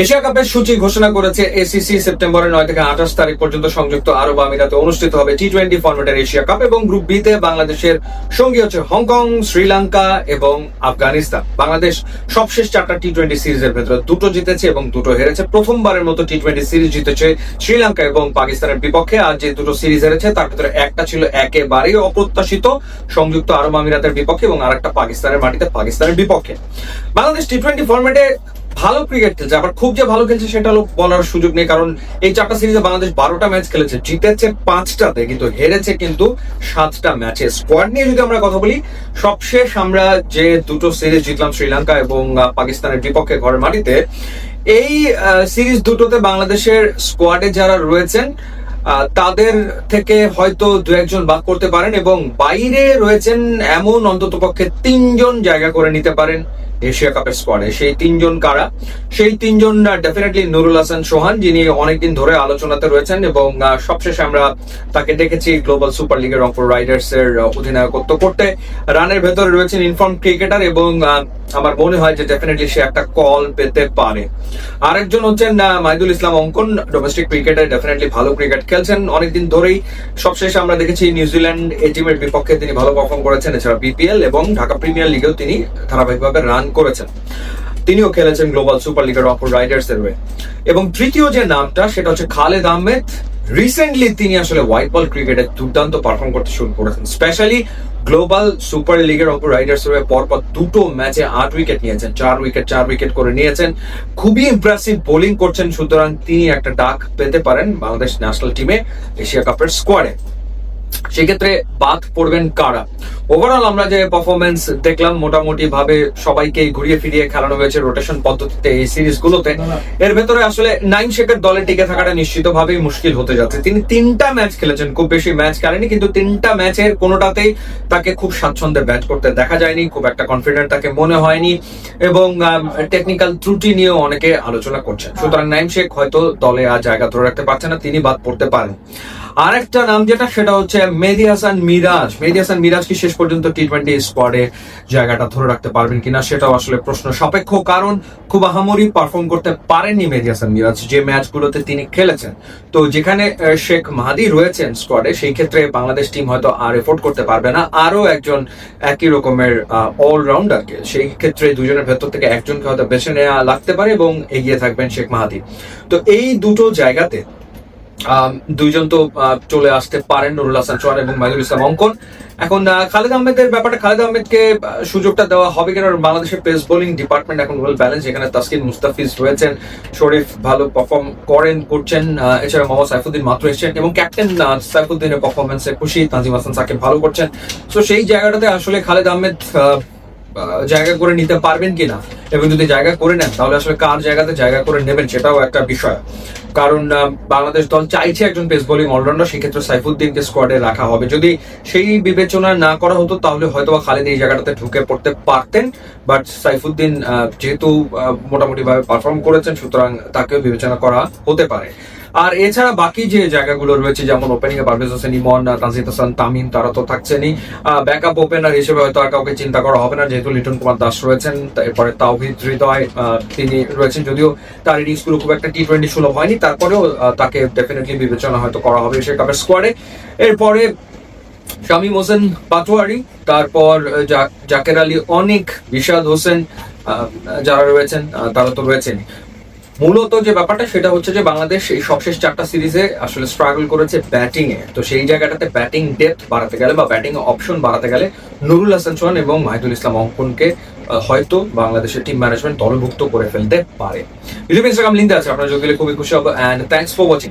Asia কাপের সূচি ঘোষণা করেছে এসিসি। সেপ্টেম্বরের 9 থেকে 28 তারিখ পর্যন্ত সংযুক্ত আরব আমিরাতে অনুষ্ঠিত হবে টি-20 ফরম্যাটের এশিয়া কাপ এবং গ্রুপ বি তে বাংলাদেশের সঙ্গী হচ্ছে হংকং, শ্রীলঙ্কা এবং আফগানিস্তান। বাংলাদেশ সবশেষ 4টা টি-20 সিরিজের ভেতরে দুটো জিতেছে এবং দুটো হেরেছে। প্রথমবারের মতো টি-20 সিরিজ জিতেছে শ্রীলঙ্কা এবং পাকিস্তানের বিপক্ষে। আর যে দুটো সিরিজ হেরেছে তার ভিতরে একটা ছিল একেবারেই অপ্রত্যাশিত সংযুক্ত আরব আমিরাতের বিপক্ষে এবং আরেকটা পাকিস্তানের মাটিতে পাকিস্তানের বিপক্ষে। বাংলাদেশ টি-20 ফরম্যাটে ভালো ক্রিকেট খেলছে, আবার খুব যে ভালো খেলছে সেটা বলার সুযোগ নেই, কারণ এই 4টা সিরিজে বাংলাদেশ 12টা ম্যাচ খেলেছে, জিতেছে 5টাতে কিন্তু হেরেছে কিন্তু 7টা ম্যাচে। স্কোয়াড নিয়ে যদি আমরা কথা বলি, সবশেষ আমরা যে দুটো সিরিজ জিতলাম শ্রীলঙ্কা এবং পাকিস্তানের বিপক্ষে ঘরের মাটিতে, এই সিরিজ দুটোতে বাংলাদেশের স্কোয়াডে যারা রয়েছেন তাদের থেকে হয়তো দু একজন বাদ করতে পারেন এবং বাইরে রয়েছেন এমন অন্ততপক্ষে 3 জন জায়গা করে নিতে পারেন এশিয়া কাপের স্কোয়াডে। সেই 3 জন কারা? সেই 3 জন ডেফিনেটলি নুরুল হাসান সোহান, যিনি অনেকদিন ধরে আলোচনাতে রয়েছেন এবং সবশেষে আমরা তাকে দেখেছি গ্লোবাল সুপার লিগের রংপুর রাইডার্স এর অধিনায়কত্ব করতে। রানের ভেতরে রয়েছেন ইনফর্ম ক্রিকেটার এবং আমার মনে হয় যে ডেফিনেটলি সে একটা কল পেতে পারে। আরেকজন হচ্ছেন মাহিদুল ইসলাম অঙ্কন, ডোমেস্টিক ক্রিকেটে ডেফিনেটলি ভালো ক্রিকেট খেলছেন অনেকদিন ধরেই। সবশেষে আমরা দেখেছি নিউজিল্যান্ড এই টিমের বিপক্ষে তিনি ভালো পারফর্ম করেছেন। এছাড়া বিপিএল এবং ঢাকা প্রিমিয়ার লিগেও তিনি ধারাবাহিকভাবে রান করেছেন। তিনিও খেলেছেন গ্লোবাল সুপার লিগের রংপুর রাইডার্স এর হয়ে। এবং তৃতীয় যে নামটা সেটা হচ্ছে খালেদ আহমেদ। রিসেন্টলি তিনি আসলে হোয়াইট বল ক্রিকেটে দুর্দান্ত পারফর্ম করতে শুরু করেছেন, স্পেশালি গ্লোবাল সুপার লিগের রংপুর রাইডার্স এর পরপর দুটো ম্যাচে 8 উইকেট নিয়েছেন, 4 উইকেট করে নিয়েছেন। খুবই ইমপ্রেসিভ বোলিং করছেন, সুতরাং তিনি একটা ডাক পেতে পারেন বাংলাদেশ ন্যাশনাল টিমে এশিয়া কাপের স্কোয়াডে। সেক্ষেত্রে বাদ পড়বেন কারা? ওভারঅল আমরা যে পারফরমেন্স দেখলাম, মোটামুটি ভাবে সবাইকে ঘুরিয়ে ফিরিয়ে খেলানো হয়েছে রোটেশন পদ্ধতিতে এই সিরিজগুলোতে। এর ভেতরে আসলে নাইম শেখের দলে টিকে থাকাটা নিশ্চিতভাবেই মুশকিল হতে যাচ্ছে। তিনি 3টা ম্যাচ খেলেছেন, খুব বেশি ম্যাচ খেলেনি, কিন্তু 3টা ম্যাচের কোনোটাতেই তাকে খুব স্বাচ্ছন্দ্যে ব্যাট করতে দেখা যায়নি, খুব একটা কনফিডেন্ট তাকে মনে হয়নি এবং টেকনিক্যাল ত্রুটি নিয়েও অনেকে আলোচনা করছেন। সুতরাং নাইম শেখ হয়তো দলে আর জায়গা ধরে রাখতে পারছে না, তিনি বাদ পড়তে পারেন। আরেকটা নাম যেটা সেটা হচ্ছে মেহেদী হাসান মিরাজ। মেহেদী হাসান মিরাজ কি শেষ পর্যন্ত টি-20 স্কোয়াডে জায়গাটা ধরে রাখতে পারবেন কিনা সেটাও আসলে প্রশ্ন সাপেক্ষ, কারণ খুব আহামরি পারফর্ম করতে পারেননি মেহেদী হাসান মিরাজ যে ম্যাচগুলোতে তিনি খেলেছেন। তো যেখানে শেখ মাহাদি রয়েছেন স্কোয়াডে, সেই ক্ষেত্রে বাংলাদেশ টিম হয়তো আর এফোর্ড করতে পারবে না আরো একজন একই রকমের অলরাউন্ডারকে। সেই ক্ষেত্রে দুজনের ভেতর থেকে একজনকে হয়তো বেছে নেওয়া লাগতে পারে এবং এগিয়ে থাকবেন শেখ মাহাদি। তো এই দুটো জায়গাতে দুইজন তো চলে আসতে পারেন, নুরুল হাসান সোহান এবং মাহিদুল ইসলাম অঙ্কন। এখন খালেদ আহমেদের ব্যাপারটা, খালেদ আহমেদকে সুযোগটা দেওয়া হবে কিনা? বাংলাদেশের পেস বোলিং ডিপার্টমেন্ট এখন ওয়েল ব্যালেন্স, যেখানে তাসকিন মুস্তাফিজ রয়েছেন, শরীফ ভালো পারফর্ম করছেন, এছাড়া মোহাম্মদ সাইফুদ্দিন মাত্র এসেছেন এবং ক্যাপ্টেন সাইফুদ্দিনের পারফরমেন্সে খুশি, তানজিম হাসান সাকিব ভালো করছেন। তো সেই জায়গাটাতে আসলে খালেদ আহমেদ জায়গা করে নিতে পারবেন কিনা, এবং যদি জায়গা করে নেন তাহলে আসলে কার জায়গাতে জায়গা করে নেবেন সেটাও একটা বিষয়। কারণ বাংলাদেশ দল চাইছে একজন পেস বোলিং অলরাউন্ডার, সেক্ষেত্রে সাইফুদ্দিনকে স্কোয়াডে রাখা হবে। যদি সেই বিবেচনা না করা হতো তাহলে হয়তো খালেদ এই জায়গাটাতে ঢুকে পড়তে পারতেন, বাট সাইফুদ্দিন যেহেতু মোটামুটি ভাবে পারফর্ম করেছেন, সুতরাং তাকেও বিবেচনা করা হতে পারে। আর এছাড়া বাকি যে জায়গাগুলো রয়েছে, যেমন ওপেনিং এ পারভেজ হোসেন ইমন, তানজিদ হাসান তামিম, তারা তো থাকছেনই। ব্যাকআপ ওপেনার হিসেবে হয়তো আর কাউকে চিন্তা করা হবে না, যেহেতু লিটন কুমার দাস রয়েছেন। এরপরে তাওহিদ হৃদয় তিনি রয়েছেন, যদিও তার ইনিংস গুলো খুব একটা টি-20 সুলভ হয়নি, তারপরেও তাকে ডেফিনেটলি বিবেচনা হয়তো করা হবে এশিয়া কাপের স্কোয়াডে। এরপরে শামীম হোসেন পাটোয়ারি, তারপর জাকের আলী অনিক, রিশাদ হোসেন যারা রয়েছেন তারা তো রয়েছেন। মূলত যে ব্যাপারটা সেটা হচ্ছে যে বাংলাদেশ এই সবশেষ 4টা সিরিজে আসলে স্ট্রাগল করেছে ব্যাটিং এ। তো সেই জায়গাটাতে ব্যাটিং ডেপথ বাড়াতে গেলে বা ব্যাটিং অপশন বাড়াতে গেলে নুরুল হাসান সোহান এবং মাহিদুল ইসলাম অঙ্কনকে হয়তো বাংলাদেশের টিম ম্যানেজমেন্ট দলভুক্ত করে ফেলতে পারে। ইউটিউব ইনস্টাগ্রাম লিঙ্ক আছে, আপনারা যদি খুবই খুশি হবো। And thanks for watching.